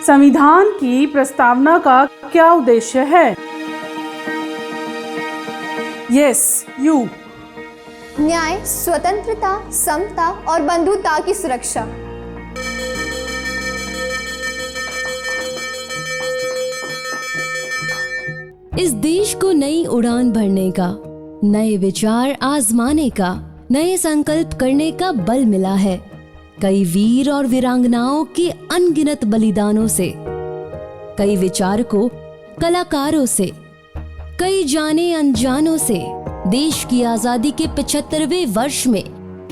संविधान की प्रस्तावना का क्या उद्देश्य है? Yes, you. न्याय, स्वतंत्रता, समता और बंधुता की सुरक्षा। इस देश को नई उड़ान भरने का, नए विचार आजमाने का, नए संकल्प करने का बल मिला है। कई वीर और वीरांगनाओं के अनगिनत बलिदानों से, कई विचारकों, कलाकारों से, कई जाने अनजानों से देश की आजादी के 75वें वर्ष में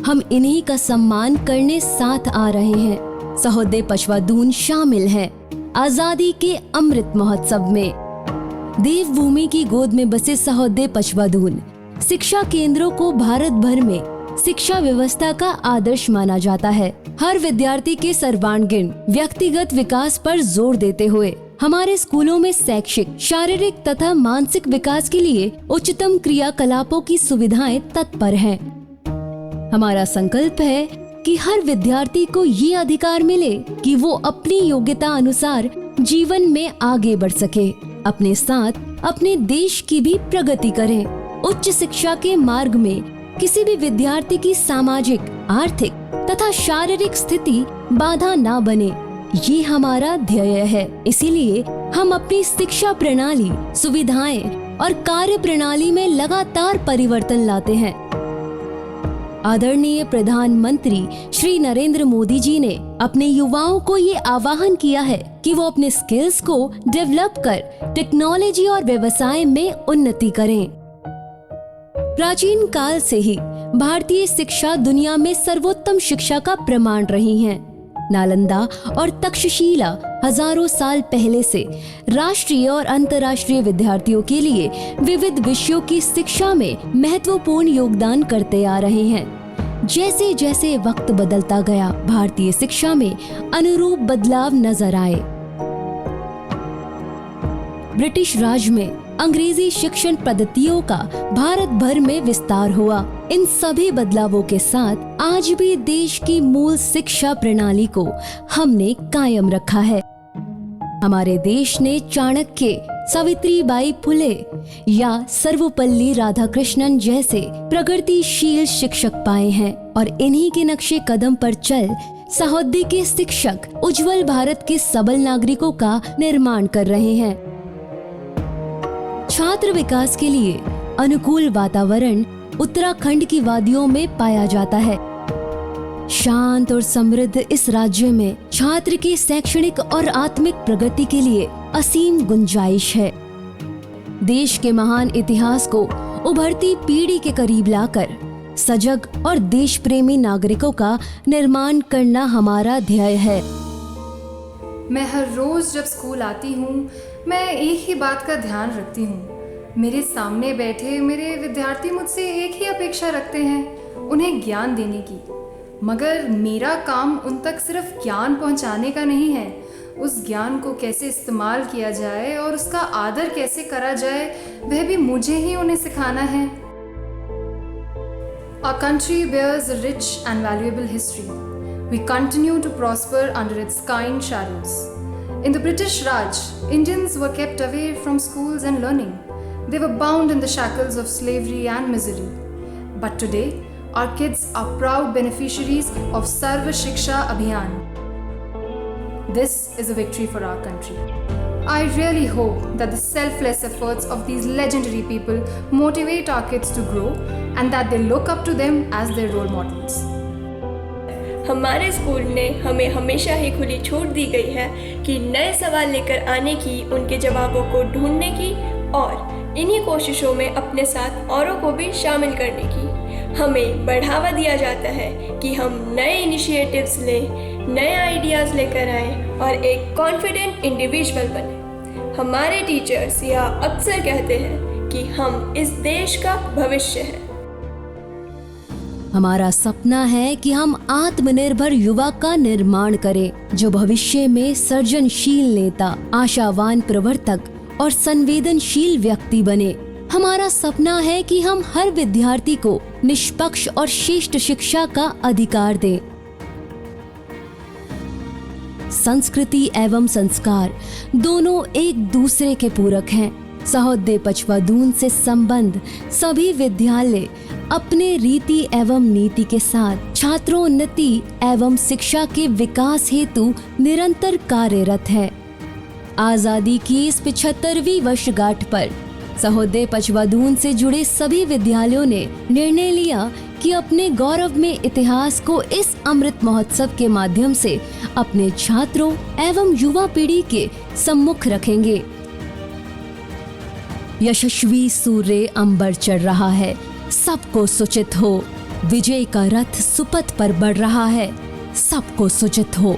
हम इन्हीं का सम्मान करने साथ आ रहे हैं। सहोदे पचवादून शामिल हैं आजादी के अमृत महोत्सव में। देवभूमि की गोद में बसे सहोदे पचवादून शिक्षा केंद्रों को भारत भर में शिक्षा व्यवस्था का आदर्श माना जाता है। हर विद्यार्थी के सर्वांगीण व्यक्तिगत विकास पर जोर देते हुए हमारे स्कूलों में शैक्षिक, शारीरिक तथा मानसिक विकास के लिए उच्चतम क्रियाकलापों की सुविधाएं तत्पर हैं। हमारा संकल्प है कि हर विद्यार्थी को ये अधिकार मिले कि वो अपनी योग्यता अनुसार जीवन में आगे बढ़ सके, अपने साथ अपने देश की भी प्रगति करें। उच्च शिक्षा के मार्ग में किसी भी विद्यार्थी की सामाजिक, आर्थिक तथा शारीरिक स्थिति बाधा ना बने, ये हमारा ध्येय है। इसीलिए हम अपनी शिक्षा प्रणाली, सुविधाएं और कार्य प्रणाली में लगातार परिवर्तन लाते हैं। आदरणीय प्रधानमंत्री श्री नरेंद्र मोदी जी ने अपने युवाओं को ये आह्वान किया है कि वो अपने स्किल्स को डेवलप कर टेक्नोलॉजी और व्यवसाय में उन्नति करें। प्राचीन काल से ही भारतीय शिक्षा दुनिया में सर्वोत्तम शिक्षा का प्रमाण रही है। नालंदा और तक्षशिला हजारों साल पहले से राष्ट्रीय और अंतर्राष्ट्रीय विद्यार्थियों के लिए विविध विषयों की शिक्षा में महत्वपूर्ण योगदान करते आ रहे हैं। जैसे जैसे वक्त बदलता गया, भारतीय शिक्षा में अनुरूप बदलाव नजर आए। ब्रिटिश राज में अंग्रेजी शिक्षण पद्धतियों का भारत भर में विस्तार हुआ। इन सभी बदलावों के साथ आज भी देश की मूल शिक्षा प्रणाली को हमने कायम रखा है। हमारे देश ने चाणक्य, सावित्रीबाई फुले या सर्वपल्ली राधाकृष्णन जैसे प्रगतिशील शिक्षक पाए हैं और इन्हीं के नक्शे कदम पर चल सहोदे के शिक्षक उज्जवल भारत के सबल नागरिकों का निर्माण कर रहे हैं। छात्र विकास के लिए अनुकूल वातावरण उत्तराखंड की वादियों में पाया जाता है। शांत और समृद्ध इस राज्य में छात्र की शैक्षणिक और आत्मिक प्रगति के लिए असीम गुंजाइश है। देश के महान इतिहास को उभरती पीढ़ी के करीब लाकर सजग और देश प्रेमी नागरिकों का निर्माण करना हमारा ध्येय है। मैं हर रोज जब स्कूल आती हूँ, मैं एक ही बात का ध्यान रखती हूँ। मेरे सामने बैठे मेरे विद्यार्थी मुझसे एक ही अपेक्षा रखते हैं, उन्हें ज्ञान देने की। मगर मेरा काम उन तक सिर्फ ज्ञान पहुँचाने का नहीं है, उस ज्ञान को कैसे इस्तेमाल किया जाए और उसका आदर कैसे करा जाए, वह भी मुझे ही उन्हें सिखाना है। Our country bears a rich and valuable history. We continue to prosper under its kind shadows. In the British Raj, Indians were kept away from schools and learning. They were bound in the shackles of slavery and misery. But today, our kids are proud beneficiaries of Sarva Shiksha Abhiyan. This is a victory for our country. I really hope that the selfless efforts of these legendary people motivate our kids to grow and that they look up to them as their role models. हमारे school ने हमें हमेशा ही खुली छूट दी गई है कि नए सवाल लेकर आने की, उनके जवाबों को ढूंढने की और इन्हीं कोशिशों में अपने साथ औरों को भी शामिल करने की। हमें बढ़ावा दिया जाता है कि हम नए इनिशिएटिव्स लें, नए आइडियाज़ लेकर आएं और एक कॉन्फिडेंट इंडिविजुअल बने। हमारे टीचर्स यह अक्सर कहते हैं कि हम इस देश का भविष्य हैं। हमारा सपना है कि हम आत्मनिर्भर युवा का निर्माण करें, जो भविष्य में सृजनशील नेता, आशावान प्रवर्तक और संवेदनशील व्यक्ति बने। हमारा सपना है कि हम हर विद्यार्थी को निष्पक्ष और श्रेष्ठ शिक्षा का अधिकार दें। संस्कृति एवं संस्कार दोनों एक दूसरे के पूरक हैं। सहोदय पचवादून से संबंध सभी विद्यालय अपने रीति एवं नीति के साथ छात्रोन्नति एवं शिक्षा के विकास हेतु निरंतर कार्यरत है। आजादी की इस 75वीं वर्षगांठ पर सहोदय पचवादून से जुड़े सभी विद्यालयों ने निर्णय लिया कि अपने गौरव में इतिहास को इस अमृत महोत्सव के माध्यम से अपने छात्रों एवं युवा पीढ़ी के सम्मुख रखेंगे। यशस्वी सूर्य अंबर चढ़ रहा है, सबको सूचित हो। विजय का रथ सुपथ पर बढ़ रहा है, सबको सूचित हो।